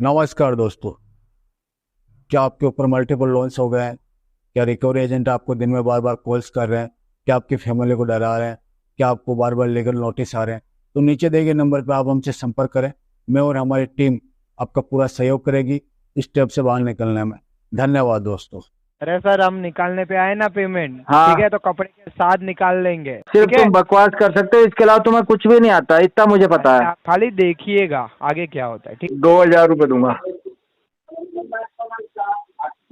नमस्कार दोस्तों। क्या आपके ऊपर मल्टीपल लोन्स हो गए हैं? क्या रिकवरी एजेंट आपको दिन में बार बार कॉल्स कर रहे हैं? क्या आपकी फैमिली को डरा रहे हैं? क्या आपको बार बार लीगल नोटिस आ रहे हैं? तो नीचे दिए गए नंबर पर आप हमसे संपर्क करें। मैं और हमारी टीम आपका पूरा सहयोग करेगी इस स्टेप से बाहर निकलने में। धन्यवाद दोस्तों। अरे सर, हम निकालने पे आए ना पेमेंट, हाँ, ठीक है? तो कपड़े के साथ निकाल लेंगे, सिर्फ ठीक है? तुम बकवास कर सकते हो, इसके अलावा तुम्हें कुछ भी नहीं आता, इतना मुझे पता अरे है। आप खाली देखिएगा आगे क्या होता है, ठीक? 2,000 रुपये दूंगा।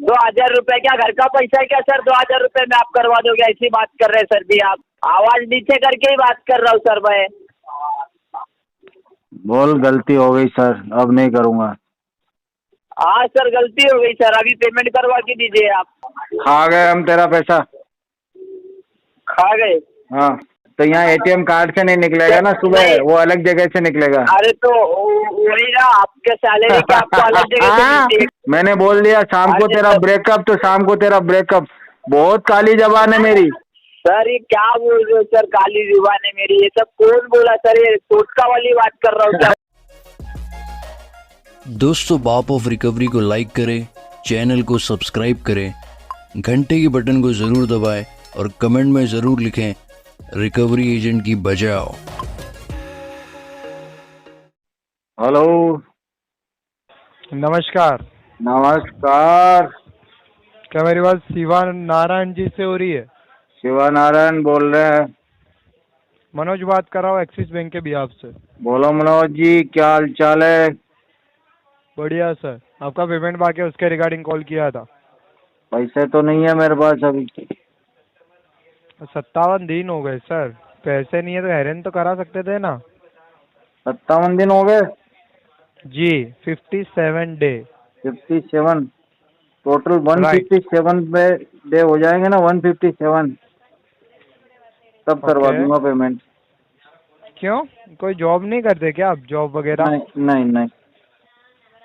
2,000 रुपए क्या घर का पैसा है क्या सर? 2,000 रुपए में आप करवा दोगे? ऐसी बात कर रहे हैं सर जी आप? आवाज नीचे करके ही बात कर रहा हूँ सर मैं। बोल, गलती हो गई सर, अब नहीं करूंगा। हाँ सर, गलती हो गई सर, अभी पेमेंट करवा के दीजिए आप। खा गए हम तेरा पैसा। खा गए? हाँ, तो यहाँ एटीएम कार्ड से नहीं निकलेगा ना, सुबह नहीं। वो अलग जगह से निकलेगा। अरे तो वही ना, आपके सैलरी की आपको अलग जगह से मिलती है। मैंने बोल दिया शाम को अरे तेरा सर। ब्रेकअप, तो शाम को तेरा ब्रेकअप। बहुत काली जबान है मेरी। सर ये क्या बोल रहे हो सर? काली जुबान है मेरी? ये सब कौन बोला सर? ये टोटका वाली बात कर रहा हूँ क्या? दोस्तों, बाप ऑफ रिकवरी को लाइक करें, चैनल को सब्सक्राइब करें, घंटे के बटन को ज़रूर दबाएं और कमेंट में ज़रूर लिखें, रिकवरी एजेंट की बजाओ। हेलो, नमस्कार। नमस्कार। क्या मेरी बात शिवा नारायण जी से हो रही है? शिवा नारायण बोल रहे हैं। मनोज बात कर रहा हूँ एक्सिस बैंक के बिहाफ से। बोलो मनोज जी, क्या हाल चाल है? बढ़िया सर, आपका पेमेंट बाकी है, उसके रिगार्डिंग कॉल किया था। पैसे तो नहीं है मेरे पास अभी। 57 दिन हो गए सर, पैसे नहीं है तो हैरान तो करा सकते थे ना 57 दिन हो गए जी। 57 डे। 57 टोटल 157 पे डे हो जाएंगे ना, 157 तब करवा Okay. दूंगा पेमेंट। क्यों, कोई जॉब नहीं करते क्या आप, जॉब वगैरह? नहीं नहीं नहीं।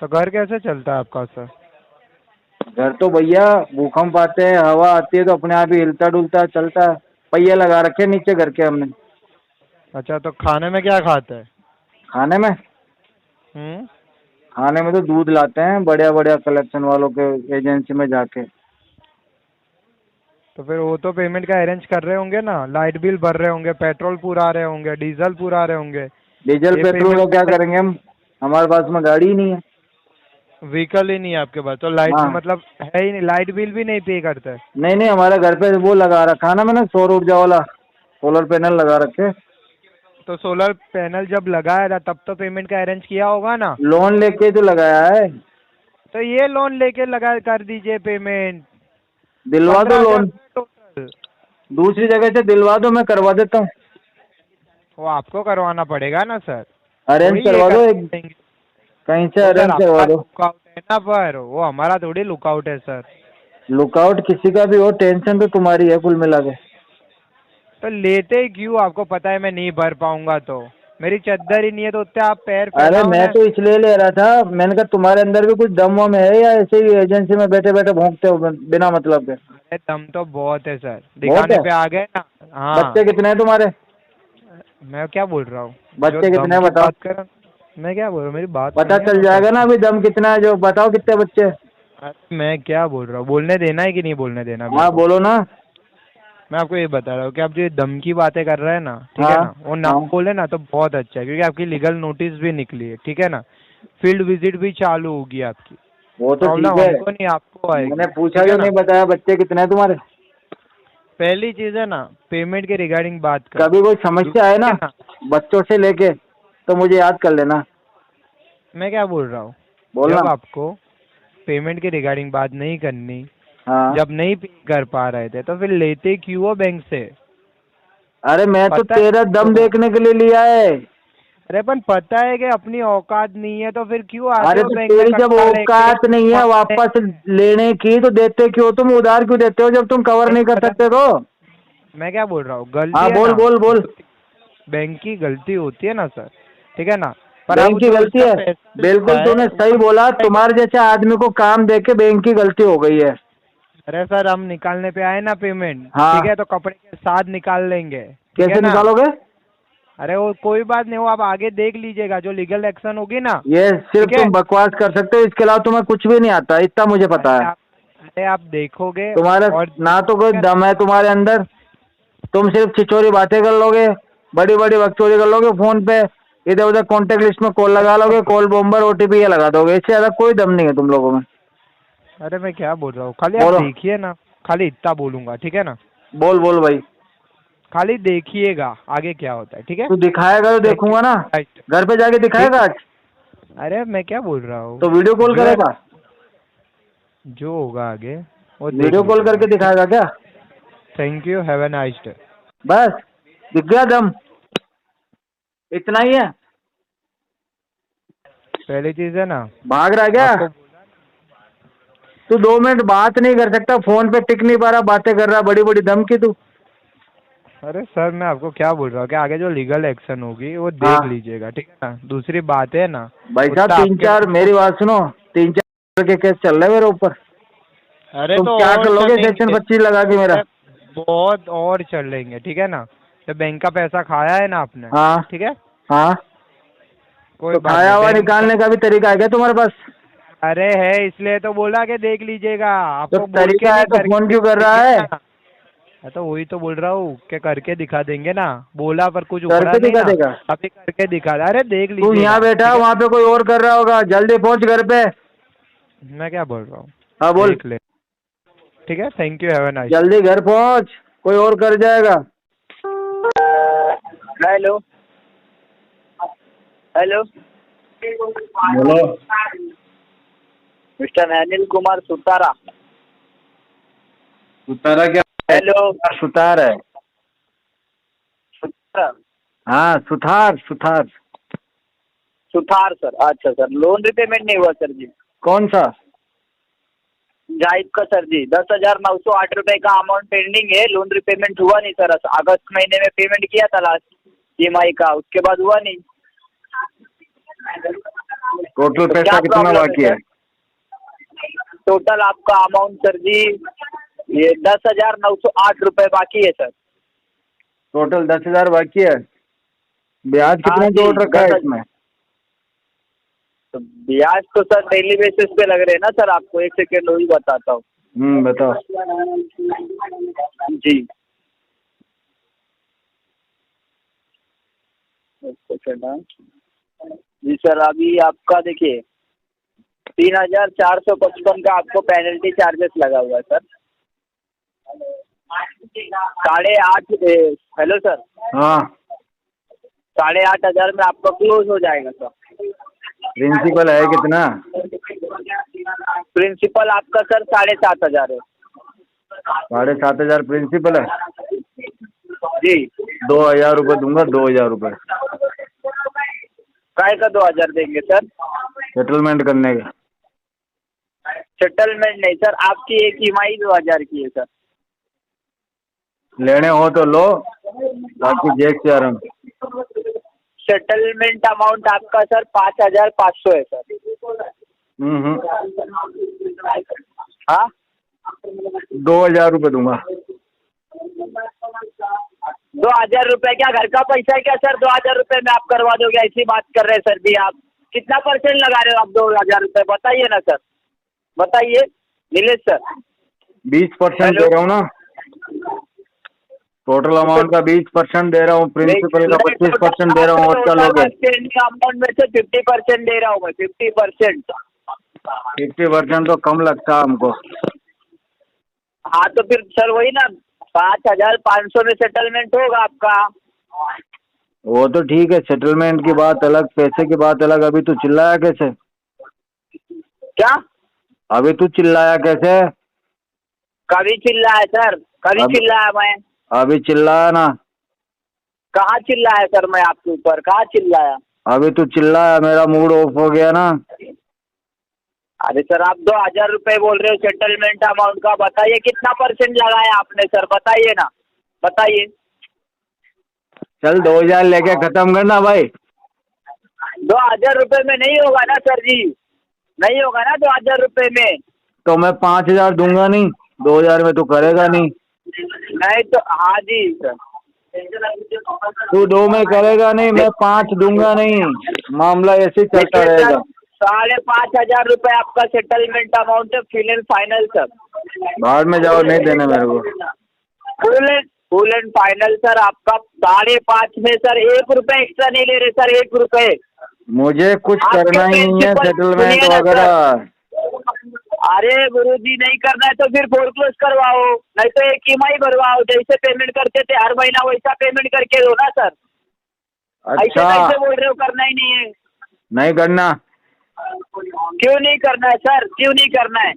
तो घर कैसे चलता है आपका सर? घर तो भैया भूकंप आते हैं, हवा आती है तो अपने आप ही हिलता डुलता चलता है। पहिए लगा रखे हैं नीचे घर के हमने। अच्छा, तो खाने में क्या खाते हैं? खाने में खाने में तो दूध लाते हैं बढ़िया बढ़िया कलेक्शन वालों के एजेंसी में जाके। तो फिर वो तो पेमेंट का अरेंज कर रहे होंगे ना, लाइट बिल भर रहे होंगे, पेट्रोल पूरा रहे होंगे, डीजल पूरा रहे होंगे। डीजल ये पेट्रोल का पेमेंट क्या करेंगे हम? हमारे पास में गाड़ी ही नहीं है। व्हीकल ही नहीं है आपके पास, तो लाइट हाँ। मतलब है ही नहीं, लाइट बिल भी नहीं पे करते हैं? नहीं नहीं, हमारे घर पे वो लगा रखा है ना मैंने, सौर ऊर्जा वाला सोलर पैनल लगा रखे। तो सोलर पैनल जब लगाया था तब तो पेमेंट का अरेंज किया होगा ना? लोन लेके तो लगाया है। तो ये लोन लेके लगा कर दीजिए पेमेंट। दिलवा दो 15,000 लोन, टोटल। दूसरी जगह से दिलवा दो, मैं करवा देता हूँ। वो आपको करवाना पड़ेगा ना सर। अरेंज थोड़ी ये करवा दो, कर एक देंगे। कहीं से तो सर अरेंज करवा आपका दो। लुकआउट है ना, पर वो हमारा थोड़ी लुकआउट है सर। लुकआउट किसी का भी हो, टेंशन तो तुम्हारी है कुल मिला के। तो लेते ही क्यों? आपको पता है मैं नहीं भर पाऊंगा, तो मेरी चद्दर ही नहीं है तो उतने आप पैर अरे फैलाओ मैं ना। तो इसलिए ले रहा था, मैंने कहा तुम्हारे अंदर भी कुछ दम वम है या ऐसे ही एजेंसी में बैठे बैठे भोंकते हो बिना मतलब के? अरे दम तो बहुत है सर, बहुत दिखाने है? पे आ गए ना। हाँ। बच्चे कितने हैं तुम्हारे? मैं क्या बोल रहा हूँ? बच्चे जो कितने दम हैं की बताओ? बात कर रहा हूँ, मैं क्या बोल रहा हूँ, मेरी बात पता सुनिए चल ना जाएगा सर। ना अभी दम कितना है, जो बताओ कितने बच्चे? अरे मैं क्या बोल रहा हूँ, बोलने देना है कि नहीं बोलने देना मेरे हाँ को? बोलो ना। मैं आपको ये बता रहा हूँ कि आप जो ये दम की बातें कर रहे हैं ना, ठीक है हाँ ना, वो ना हाँ। बोले ना तो बहुत अच्छा है, क्योंकि आपकी लीगल नोटिस भी निकली है, ठीक है ना? फील्ड विजिट भी चालू होगी आपकी। वो तो प्रॉब्लम ठीक है, हमको नहीं, आपको आएगी। मैंने पूछा ठीक है जो ना? नहीं बताया बच्चे कितने हैं तुम्हारे। पहली चीज है ना, पेमेंट के रिगार्डिंग बात कर। कभी कोई समस्या आए ना ठीक है बच्चों से लेके तो मुझे याद कर लेना। मैं क्या बोल रहा हूँ, बोलना। जब आपको पेमेंट के रिगार्डिंग बात नहीं करनी, हाँ। जब नहीं पे कर पा रहे थे तो फिर लेते क्यों हो बैंक से? अरे मैं तो पता है तेरा दम तो। देखने के लिए लिया है। अरे पण पता है कि अपनी औकात नहीं है तो फिर क्यों आते अरे हो तो बैंक में तेरी जब कट्टा लेके? औकात नहीं है वापस लेने की तो देते क्यों? तुम उधार क्यों देते हो जब तुम कवर नहीं कर सकते तो? मैं क्या बोल रहा हूँ, गलती हाँ है बोल ना, बोल बोल। बैंक की गलती होती है ना सर, ठीक है ना? पर बैंक अब की जो गलती उसका है? पैसा बिल्कुल है, तूने सही बोला, तुम्हारे जैसे आदमी को काम देके बैंक की गलती हो गई है। अरे सर हम निकालने पे आए ना पेमेंट, हाँ। ठीक है? तो कपड़े के साथ निकाल लेंगे, ठीक कैसे है ना? निकालोगे? अरे वो कोई बात नहीं, वो आप आगे देख लीजिएगा, जो लीगल एक्शन होगी ना। ये सिर्फ ठीक है? तुम बकवास कर सकते हो, इसके अलावा तुम्हें कुछ भी नहीं आता, इतना मुझे पता है। अरे आप देखोगे तुम्हारे और ना तो कोई दम है तुम्हारे अंदर, तुम सिर्फ छिछोरी बातें कर लोगे, बड़ी बड़ी बकचोदी कर लोगे फोन पे, इधर उधर कॉन्टेक्ट लिस्ट में कॉल लगा लोगे, कॉल बॉम्बर OTP ये लगा दोगे, इससे ज्यादा कोई दम नहीं है तुम लोगों में। अरे मैं क्या बोल रहा हूँ, खाली आप बोलो। देखिए ना, खाली इतना बोलूंगा, ठीक है ना? बोल बोल भाई। खाली देखिएगा आगे क्या होता है, ठीक है? तू दिखाएगा तो देखूंगा ना, राइट। घर पे जाके दिखाएगा आज? अरे मैं क्या बोल रहा हूँ, तो वीडियो कॉल करेगा? जो होगा आगे वो वीडियो कॉल करके दिखाएगा क्या? Thank you, have a nice day. बस दिख गया दम, इतना ही है? पहली चीज है ना, भाग रहा क्या? आपको तू 2 मिनट बात नहीं कर सकता, फोन पे टिक नहीं पा रहा, बातें कर रहा, बड़ी बड़ी धमकी तू। अरे सर मैं आपको क्या बोल रहा हूँ कि आगे जो लीगल एक्शन होगी वो देख हाँ। लीजिएगा, ठीक है ना? दूसरी बात है ना भाई साहब उतना 3-4 आपके- मेरी बात सुनो, 3-4 के केस चल रहे मेरे ऊपर। अरे तुम तो क्या और कर लोगे चलेंगे। सेक्शन 25 लगा के मेरा? बहुत और चल लेंगे, ठीक है ना? तो बैंक का पैसा खाया है ना आपने, हाँ ठीक है? हाँ, कोई तो बात खाया नहीं, हुआ बैंक- निकालने का भी तरीका है क्या तुम्हारे पास? अरे है, इसलिए तो बोला कि देख लीजिएगा। आपको तो बोल के तरीका है नहीं, तो करके फोन क्यों कर रहा दिखाएंगे है? ना। तो वही तो बोल रहा हूँ कि करके दिखा देंगे ना, बोला पर कुछ करके उखड़ा नहीं दिखा ना, देगा? अभी करके दिखा। अरे देख तू लीजिएगा, यहाँ बैठा है, ठीक है? वहाँ पे कोई और कर रहा होगा, जल्दी पहुँच घर पे। मैं क्या बोल रहा हूँ, हाँ बोल, देख ले, ठीक है? Thank you, have a nice. जल्दी घर पहुँच, कोई और कर जाएगा। हेलो हेलो, बोलो। मिस्टर अनिल कुमार सुतारा। सुतारा क्या? हेलो, सुतार है? सुतारा, हाँ सुथार सुथार। सुथार सर। अच्छा सर, लोन रिपेमेंट नहीं हुआ सर जी। कौन सा? जाहिद का सर जी, 10,908 रुपए का अमाउंट पेंडिंग है, लोन रिपेमेंट हुआ नहीं सर। अगस्त महीने में पेमेंट किया था लास्ट EMI का, उसके बाद हुआ नहीं। टोटल तो पैसा क्या कितना प्रॉब्लम बाकी है? टोटल आपका अमाउंट सर जी ये 10,908 रुपए बाकी है सर। टोटल 10,000 बाकी है। ब्याज हाँ कितने जी, जोड़ रखा है 10,000। इसमें? तो ब्याज तो सर डेली बेसिस पे लग रहे हैं ना सर, आपको एक सेकेंड वही बताता हूँ। बताओ। जी एक सेकेंड। हाँ जी सर, अभी आपका देखिए 3,455 का आपको पेनल्टी चार्जेस लगा हुआ है सर। 8.5 हेलो सर, हाँ 8,500 में आपका क्लोज हो जाएगा सर। प्रिंसिपल है कितना? प्रिंसिपल आपका सर 7,500 है। 7,500 प्रिंसिपल है? जी 2,000 रुपये दूंगा, 2,000 रुपये काय का 2,000 देंगे सर? सेटलमेंट करने का। सेटलमेंट नहीं सर, आपकी एक EMI 2,000 की है सर। लेने हो तो लो, बाकी जेक से आराम। सेटलमेंट अमाउंट आपका सर 5,500 है सर। हाँ 2,000 रुपये दूंगा। 2,000 रुपए क्या घर का पैसा है क्या सर? 2,000 रुपए में आप करवा दोगे? ऐसी बात कर रहे हैं सर जी आप। कितना % लगा रहे हो आप 2,000 रुपए? बताइए ना सर, बताइए नीलेश सर। 20% दे रहा हूँ ना, टोटल अमाउंट का 20% दे रहा हूँ, प्रिंसिपल का 25% दे रहा हूँ। और क्या लोगे? अमाउंट में से 50% दे रहा हूँ मैं, 50%। 50% तो कम लगता है हमको। हाँ तो फिर सर वही ना, 5,500 में सेटलमेंट होगा आपका। वो तो ठीक है, सेटलमेंट की बात अलग, पैसे की बात अलग। अभी तू चिल्लाया कैसे? क्या? अभी तू चिल्लाया कैसे? कभी चिल्लाया सर? कभी चिल्लाया मैं? अभी चिल्लाया ना? कहाँ चिल्लाया सर मैं आपके ऊपर? कहाँ चिल्लाया? अभी तू चिल्लाया, मेरा मूड ऑफ हो गया ना। अरे सर आप 2,000 रुपए बोल रहे हो सेटलमेंट अमाउंट का, बताइए कितना % लगाया आपने सर? बताइए ना, बताइए। चल 2,000 लेके खत्म करना भाई। 2,000 रुपए में नहीं होगा ना सर जी, नहीं होगा ना 2,000 रुपए में। तो मैं 5,000 दूंगा नहीं, 2,000 में तो करेगा नहीं। नहीं तो हाँ जी सर, तू 2 में करेगा नहीं, मैं 5 दूंगा नहीं, मामला ऐसे ही चलता देखिए रहेगा। सर, 5,500 रुपए आपका सेटलमेंट अमाउंट है, फिल एंड फाइनल सर। बाहर में जाओ, नहीं देना मेरे को। फुल एंड फाइनल सर आपका 5.5 में सर। 1 रुपए एक्स्ट्रा नहीं ले रहे सर, 1 रुपए। मुझे कुछ आपके करना ही नहीं है principal सेटलमेंट सुनिए ना वगैरह। अरे गुरुजी, नहीं करना है तो फिर फोरक्लोज करवाओ, नहीं तो एक EMI भरवाओ। जैसे पेमेंट करते थे हर महीना वैसा पेमेंट करके दो ना सर। ऐसे अच्छा, कैसे बोल रहे हो करना ही नहीं है? नहीं करना। क्यों नहीं करना है सर, क्यों नहीं करना है?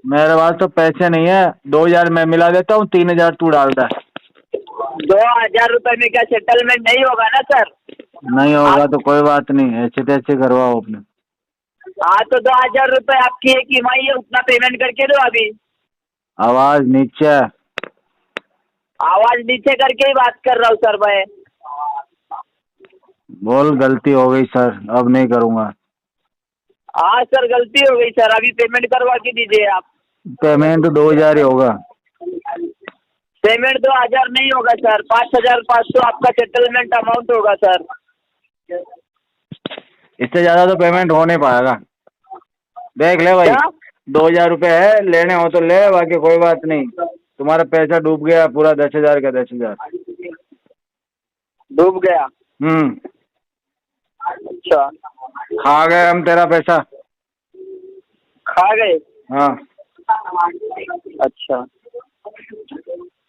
मेरे पास तो पैसे नहीं है, 2,000 मैं मिला देता हूँ, 3,000 तू डालता है। 2,000 रुपए में क्या सेटलमेंट नहीं होगा ना सर? नहीं होगा तो कोई बात नहीं, ऐसे तैसे करवाओ अपने। हाँ तो 2,000 रुपए आपकी एक EMI है, उतना पेमेंट करके दो अभी। आवाज नीचे। आवाज नीचे करके ही बात कर रहा हूँ सर मैं। बोल, गलती हो गई सर, अब नहीं करूँगा। हाँ सर, गलती हो गई सर, अभी पेमेंट करवा के दीजिए आप। पेमेंट तो 2,000 ही होगा। पेमेंट 2,000 नहीं होगा सर, 5,500 आपका सेटलमेंट अमाउंट होगा सर। इससे ज़्यादा तो पेमेंट हो नहीं पाएगा। देख ले भाई, क्या? 2,000 रुपये है, लेने हो तो ले, बाकी कोई बात नहीं। तुम्हारा पैसा डूब गया पूरा, 10,000 का 10,000। डूब गया? अच्छा, खा गए हम तेरा पैसा। खा गए? हाँ। अच्छा,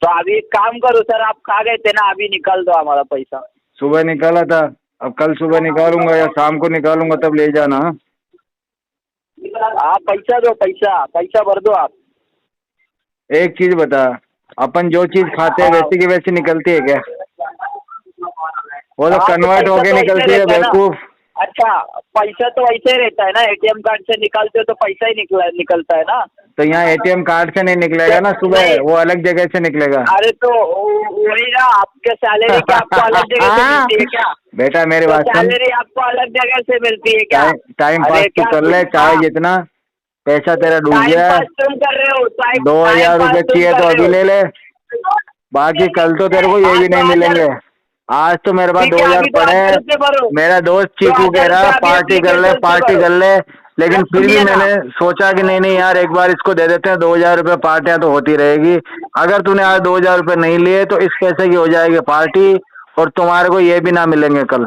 तो अभी एक काम करो सर, आप खा गए थे ना, अभी निकाल दो हमारा पैसा। सुबह निकाला था, अब कल सुबह निकालूंगा या शाम को निकालूंगा, तब ले जाना। आप पैसा दो, पैसा पैसा भर दो आप। एक चीज बता, अपन जो चीज खाते हैं वैसी की वैसी निकलती है क्या? वो तो हाँ, कन्वर्ट पैसा होके तो निकलती वैसे है, रहता है ना। बेवकूफ। अच्छा, पैसा तो वैसे ही रहता है ना, ATM कार्ड से निकालते हो तो पैसा ही निकलता है ना। तो यहाँ ATM कार्ड से नहीं निकलेगा ना सुबह, नहीं। वो अलग जगह से निकलेगा। अरे तो वही ना, आपके सैलरी क्या आपको अलग जगह से मिलती है क्या? बेटा मेरी तो बात सुन, सैलरी आपको अलग जगह से मिलती है क्या? टाइम अरे पास तू क्या कर ले, तुम- चाहे हाँ, जितना। पैसा तेरा डूब टाइम गया है, पास तुम कर रहे हो, 2,000 रुपये चाहिए तो अभी ले ले, बाकी कल तो तेरे को ये हाँ, भी नहीं 2,000 मिलेंगे। आज तो मेरे पास ठीक है, 2,000 अभी पड़े 2,000 हैं। रुपये भरो। मेरा दोस्त चीकू 2,000 कह रहा रुपये अभी पार्टी कर ले, application से पार्टी भरो। कर ले, लेकिन फिर भी सुनिए ना। मैंने सोचा कि नहीं नहीं यार, एक बार इसको दे देते हैं 2,000 रुपये, पार्टियां तो होती रहेगी। अगर तूने आज 2,000 रुपये नहीं लिए तो इस पैसे की हो जाएगी पार्टी, और तुम्हारे को ये भी ना मिलेंगे कल।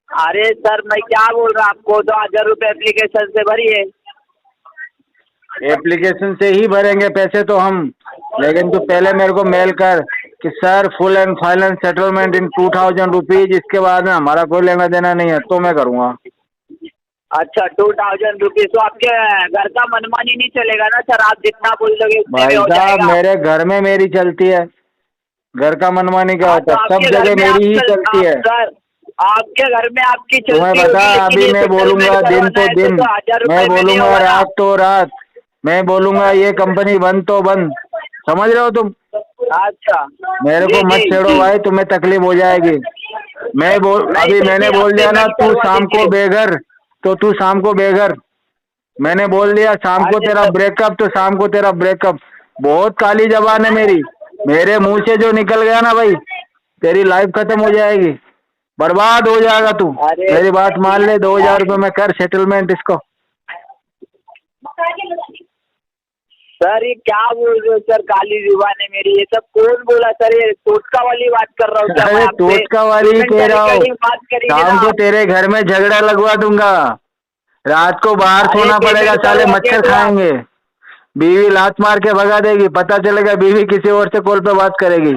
अरे सर, मैं क्या बोल रहा हूँ आपको, 2,000 रुपये एप्लीकेशन से भरिए। एप्लीकेशन से ही भरेंगे पैसे तो हम, लेकिन तू पहले मेरे को मेल कर कि sir full and final settlement in 2,000 rupees, इसके बाद में हमारा कोई लेना देना नहीं है, तो मैं करूँगा। अच्छा, 2,000 रुपीज तो आपके घर का मनमानी नहीं चलेगा ना सर, आप जितना बोल दोगे उतने भाई में हो साहब, जाएगा। मेरे घर में मेरी चलती है, घर का मनमानी क्या हाँ, होता तो है? सब आपके घर जगह में मेरी ही आप चलती है। सर, आपके घर में आपकी तुम्हें चलती पता, होगी, लेकिन अभी ये मैं settlement बोलूंगा दिन करवाना तो है दिन, तो 2,000 मैं रुपये में नहीं बोलूंगा होगा ना। रात तो रात, मैं बोलूंगा ये कंपनी बंद तो बंद। समझ रहे हो तुम? अच्छा, मेरे जी, को मत जी, छेड़ो जी। भाई, तुम्हें तकलीफ हो जाएगी। मैं बोल नहीं, अभी तो मैंने फिर बोल आप दिया ना, पेमेंट तू करवा शाम को दीजिए। बेघर, तो तू शाम को बेघर। मैंने बोल दिया शाम को अरे तेरा सर, ब्रेकअप, तो शाम को तेरा ब्रेकअप। बहुत काली जबान है मेरी, मेरे मुंह से जो निकल गया ना भाई, तेरी लाइफ खत्म हो जाएगी, बर्बाद हो जाएगा तू। अरे मेरी बात मान ले, 2,000 रुपये में कर सेटलमेंट इसको। सर ये क्या बोल रहे हो सर, काली जुबान है मेरी, ये सब कौन बोला सर? ये टोटका वाली बात कर रहा हूँ क्या मैं अरे आपसे? टोटका वाली पेमेंट कह का रहा हूँ, रिकॉर्डिंग बात करेंगे शाम ना। को तेरे घर में झगड़ा लगवा दूंगा, रात को बाहर अरे सोना पड़ेगा, पेमेंट साले करवा के मच्छर दो आप। खाएंगे, बीवी लात मार के भगा देगी, पता चलेगा बीवी किसी और से कॉल पे बात करेगी।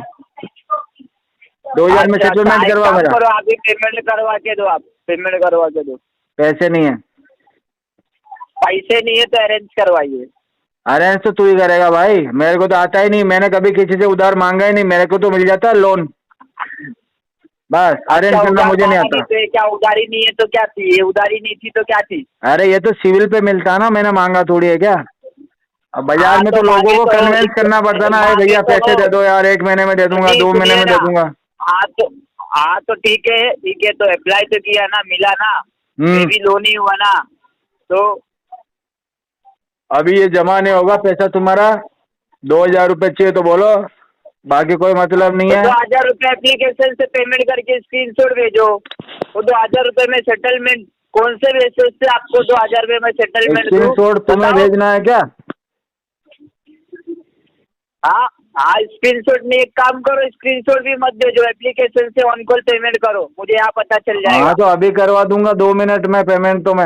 2,000 में अच्छा, सेटलमेंट एक करवा काम मेरा। करो, अभी पेमेंट करवा के दो आप, पेमेंट करवा के दो। पैसे नहीं है। पैसे नहीं है तो अरेंज करवाइए। अरेंज तो तू ही करेगा भाई, मेरे को तो आता ही नहीं, मैंने कभी किसी से उधार मांगा ही नहीं, मेरे को तो मिल जाता है लोन। बस अरेंज अच्छा, करना उधार मुझे नहीं मांगा आता। नहीं तो ये क्या उधारी नहीं है तो क्या थी? ये उधारी नहीं थी तो क्या थी? अरे ये तो सिविल पे मिलता ना, मैंने मांगा थोड़ी है क्या? अब बाजार हाँ, में तो तो लोगों मांगे को तो कन्वेंस करना पड़ता ना, अरे मांगे भैया तो पैसे दे दो यार, 1 महीने में दे दूंगा, नहीं, 2 महीने सुनिए में ना। दे दूंगा। हाँ तो ठीक है, तो अप्लाई तो किया ना, मिला ना, मे भी लोन ही हुआ ना, तो अभी ये जमा नहीं होगा पैसा तुम्हारा, 2,000 रुपये चाहिए तो बोलो, बाकी कोई मतलब नहीं तो है। 2000 रुपये एप्लीकेशन से पेमेंट करके स्क्रीनशॉट भेजो। वो 2000 रुपये में सेटलमेंट कौन से बेसिस से आपको 2000 रुपये में सेटलमेंट दूं? स्क्रीनशॉट तुम्हें बताओ। भेजना है क्या? हाँ हाँ, स्क्रीनशॉट में एक काम करो, स्क्रीनशॉट भी मत भेजो, एप्लीकेशन से ऑन कॉल पेमेंट करो, मुझे यहाँ पता चल जाएगा। हाँ तो अभी करवा दूंगा 2 मिनट में पेमेंट तो मैं।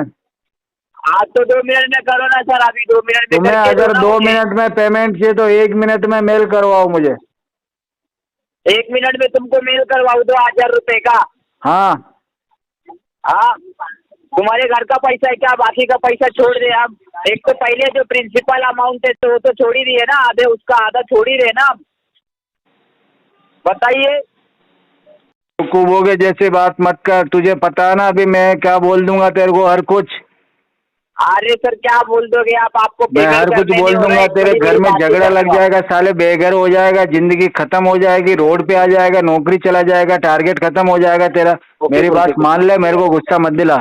हाँ तो 2 मिनट में करो ना सर, अभी 2 मिनट में तुम्हें करके दो अगर ना 2 मुझे। मिनट में पेमेंट चाहिए तो 1 मिनट में मेल करवाओ मुझे। 1 मिनट में तुमको मेल करवाओ 2000 रुपये का? हाँ हाँ, तुम्हारे घर का पैसा है क्या? बाकी का पैसा छोड़ दे हम। एक तो पहले जो प्रिंसिपल अमाउंट है तो वो तो छोड़ ही दिए ना, आधे उसका आधा छोड़ ही रहे ना हम। बताइए। कुबोगे जैसे बात मत कर, तुझे पता है ना अभी मैं क्या बोल दूंगा तेरे को हर कुछ। अरे सर क्या बोल दोगे आप? आपको मैं पेमेंट हर कुछ करने बोल नहीं हो रहा दूंगा, है, तेरे बड़ी घर बड़ी में बातें झगड़ा लग करूंगा। जाएगा, साले बेघर हो जाएगा, जिंदगी खत्म हो जाएगी, रोड पे आ जाएगा, नौकरी चला जाएगा, टारगेट खत्म हो जाएगा तेरा। मेरी बात मान ले, मेरे को गुस्सा मत दिला,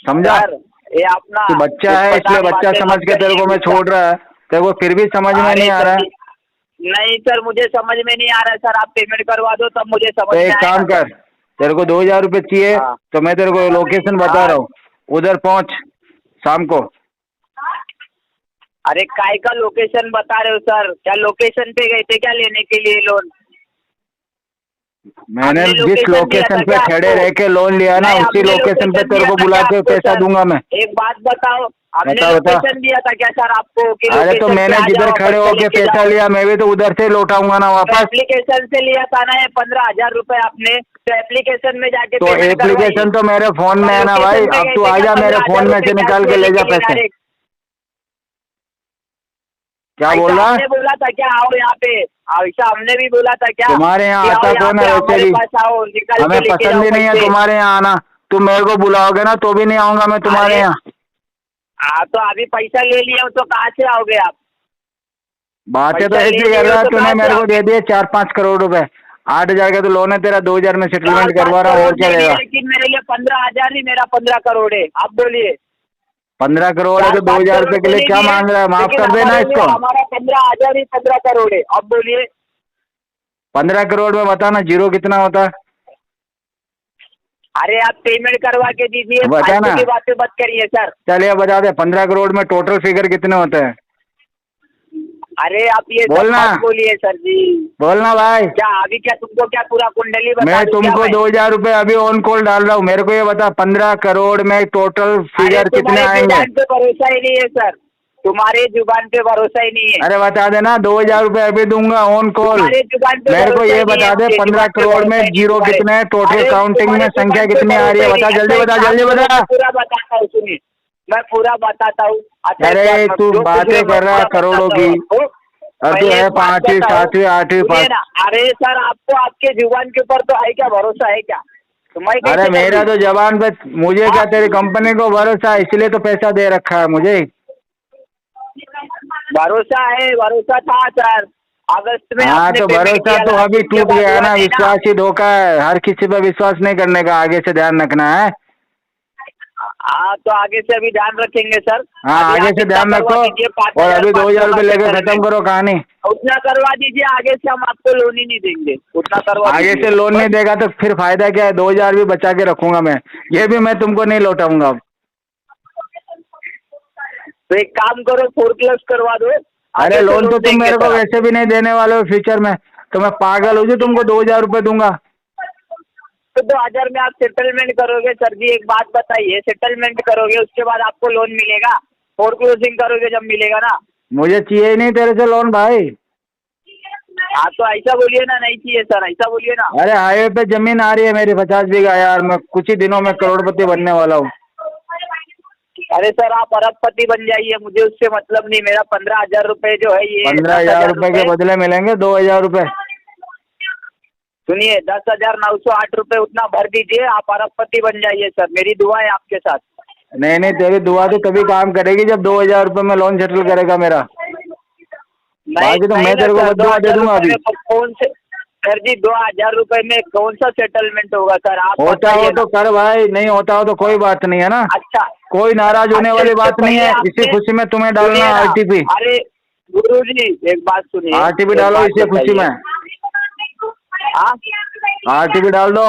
समझा? सर ये अपना तू बच्चा है इसलिए बच्चा समझ के तेरे को मैं छोड़ रहा है, तेरे को फिर भी समझ में नहीं आ रहा है। नहीं सर, मुझे समझ में नहीं आ रहा है सर, आप पेमेंट करवा दो तब मुझे समझ तो में एक आएगा काम कर, सर। तेरे को 2000 रुपये चाहिए हाँ। तो मैं तेरे को लोकेशन बता हाँ। रहा हूँ, उधर पहुँच शाम को। अरे काय का लोकेशन बता रहे हो सर? क्या लोकेशन पे गए थे क्या लेने के लिए लोन? मैंने हमने जिस लोकेशन दिया लोकेशन था पे क्या खड़े आपको? रह के लोन लिया ना, नहीं, उसी हमने लोकेशन पे तेरे दिया को था बुला क्या के आपको पैसा सर? दूंगा मैं। एक बात बताओ, हमने बता बता। लोकेशन दिया था क्या सर आपको कि अरे तो लोकेशन पे मैंने आ जिधर जाओ, खड़े पैसा होके लेके पैसा जाओ? लिया, मैं भी तो उधर से ही लौटाऊंगा ना तो वापस। एप्लीकेशन से लिया था ना ये 15,000 रुपए आपने, तो एप्लीकेशन में जाके तो पेमेंट करवाइए। एप्लीकेशन तो मेरे फोन में है ना भाई, लोकेशन पे अब गए तू थे क्या? आजा मेरे 15,000 फोन में रुपए से कैश निकाल के ले लेने जा के लिए पैसे। डायरेक्ट? क्या ऐसा बोल रहा हमने है? बोला था क्या आओ यहाँ पे? ऐसा हमने भी बोला था क्या तुम्हारे यहाँ कि आओ आता यहाँ कौन पे है वैसे हमारे भी? पास आओ, निकाल हमें के लेके पसंद जाओ ही नहीं है पैसे। तुम्हारे यहाँ आना, तुम मेरे को बुलाओगे ना तो भी नहीं आऊंगा मैं तुम्हारे अरे, यहाँ। हाँ तो अभी पैसा ले लिया हो तो कहाँ से आओगे आप? बातें तो पैसा ले ऐसी कर लिए रहा हो है, तो तूने कहाँ से मेरे को आओगे? दे दिए 4-5 करोड़ रुपए, 8,000 का तो लोन है तेरा, 2,000 में सेटलमेंट 4-5 करवा रहा हूँ, और करोड़ क्या दे दिए, रहेगा? लेकिन मेरे लिए 15,000 ही मेरा 15 करोड़ है। आप बोलिए। 15 करोड़ है तो 4-5 2,000 करोड़ रुपए के तो लिए नहीं क्या दिए, मांग रहा है? माफ लेकिन कर देना हमारे लिए इसको। हमारा 15,000 ही 15 करोड़ है। अब बोलिए। 15 करोड़ में बताना जीरो कितना होता है? अरे आप पेमेंट करवा के दीजिए, बता फालतू ना। की बातें मत करिए सर। चलिए बता दे, 15 करोड़ में टोटल फिगर कितने होते हैं? अरे आप ये सब बोलना। मत बोलिए सर जी। बोलना भाई। क्या अभी क्या तुमको क्या पूरा कुंडली बता मैं दूं क्या तुमको मैं? 2,000 रुपए अभी ऑन कॉल डाल रहा हूँ, मेरे को ये बता 15 करोड़ में टोटल अरे फिगर कितने तुम्हारे आएंगे? जुबान पे भरोसा ही नहीं है सर, तुम्हारे जुबान पे भरोसा ही नहीं है। अरे बता देना, 2,000 रुपए अभी दूंगा ऑन कॉल। तुम्हारे जुबान पे मेरे को भरोसा ये ही नहीं बता है, दे अपने 15 जुबान पे करोड़ में भरोसा ही नहीं जीरो तुम्हारे। कितने है? टोटल अरे काउंटिंग में तुम्हारे संख्या जुबान पे कितनी आ रही है? भरोसा बता ही नहीं। जल्दी, अच्छा, बता एक काम जल्दी करो, बता। मैं पूरा बताता हूँ, सुनिए, मैं पूरा बताता हूँ। अच्छा, अरे एक बात तू जो कुछ बातें है, मैं कर रहा है पूरा करोड़ों बताता की, हूँ आपको। और तू पहले है एक बात 5वीं बताओ, 7वीं 8वीं सुनिए पास। ना। अरे सर आपको आपके जुबान के ऊपर तो है क्या भरोसा है क्या? तो मैं अरे कैसे कर मेरा लूं? तो जवान पे, मुझे क्या हाँ? तेरी कंपनी को भरोसा है, इसलिए तो पैसा दे रखा है मुझे। भरोसा है, भरोसा था सर। अगस्त में हाँ आपने तो पेमेंट भरोसा किया तो था, अभी उसके टूट बाद गया हुआ ना, नहीं ना। विश्वास ही धोखा है, हर किसी पे विश्वास नहीं करने का, आगे से ध्यान रखना है। हाँ तो आगे से अभी ध्यान रखेंगे सर। हाँ अभी आगे आप से इतना ध्यान करवा रखो, दीजिए, और अभी 2,000 रुपये लेके settlement। खत्म करो कहानी। उतना करवा दीजिए, आगे से हम आपको लोन ही नहीं देंगे, उतना करवा आगे दीजिए। से लोन नहीं देगा तो फिर फायदा क्या है? 2,000 भी बचा के रखूंगा मैं, ये भी मैं तुमको नहीं लौटाऊंगा अब। तो एक काम करो, फोरक्लोज करवा दो। अरे आगे से लोन तो तुम देंगे मेरे को सर आप। वैसे भी नहीं देने वाले हो फ्यूचर में, तो मैं पागल हूँ जो तुमको 2,000 रुपये दूंगा? तो 2,000 में आप सेटलमेंट करोगे सर जी? एक बात बताइए, सेटलमेंट करोगे उसके बाद आपको लोन मिलेगा? फोरक्लोजिंग करोगे जब मिलेगा ना। मुझे चाहिए ही नहीं तेरे से लोन भाई। हाँ तो ऐसा बोलिए ना, नहीं चाहिए सर, ऐसा बोलिए ना। अरे हाईवे पे जमीन आ रही है मेरी 50 बीघा यार, मैं कुछ ही दिनों में करोड़पति बनने वाला हूँ। अरे सर आप अरबपति बन जाइए, मुझे उससे मतलब नहीं। मेरा 15,000 रुपए जो है ये 15,000 रुपये के बदले मिलेंगे 2,000 रुपये। सुनिए, 10,908 रुपए उतना भर दीजिए, आप अरबपति बन जाइए सर, मेरी दुआ है आपके साथ। नहीं नहीं, तेरी दुआ तो तभी काम करेगी जब 2,000 रुपये में लोन सेटल करेगा मेरा। बाकी तो मैं तेरे को बदुआ दे दूंगा अभी। कौन से सर जी 2,000 रुपए में कौन सा सेटलमेंट होगा सर? आप होता हो बताइए तो ना। कर भाई, नहीं होता हो तो कोई बात नहीं है ना। अच्छा, कोई नाराज होने अच्छा, वाली इससे बात नहीं पहले है, आपने- इसी खुशी में तुम्हें डालना सुनिए ना, RTP। अरे गुरुजी एक बात सुनिए, आरटीपी एक डालो बात इसे खुशी बताइए। में, हाँ? आरटीपी डाल दो।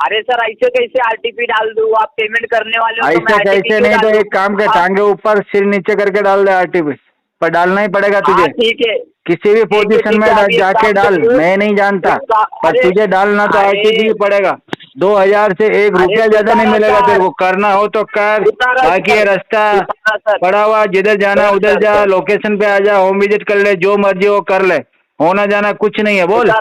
अरे सर ऐसे कैसे आरटीपी डाल दूँ? आप पेमेंट करने वाले हो तो मैं ऐसे RTP कैसे क्यों नहीं तो डाल दूँ? एक काम कर, हाँ? टांगे ऊपर सिर नीचे करके डाल दे आरटीपी, पर डालना ही पड़ेगा हाँ, तुझे। ठीक है। किसी भी पोजीशन में अभी एक जाके काम डाल, करिए, मैं नहीं जानता, पर अरे तुझे डालना तो अरे आरटीपी ही पड़ेगा। 2000 से 1 अरे रुपया ज्यादा नहीं उतारा मिलेगा तेरे सर, को, करना हो तो कर, उतारा बाकी ये सर, रास्ता उतारा सर, पड़ा हुआ, जिधर जाना सर, उधर सर, जा, सर, लोकेशन पे आ जा, होम विजिट कर ले, जो मर्जी वो कर ले, होना जाना कुछ नहीं है, बोल। उतारा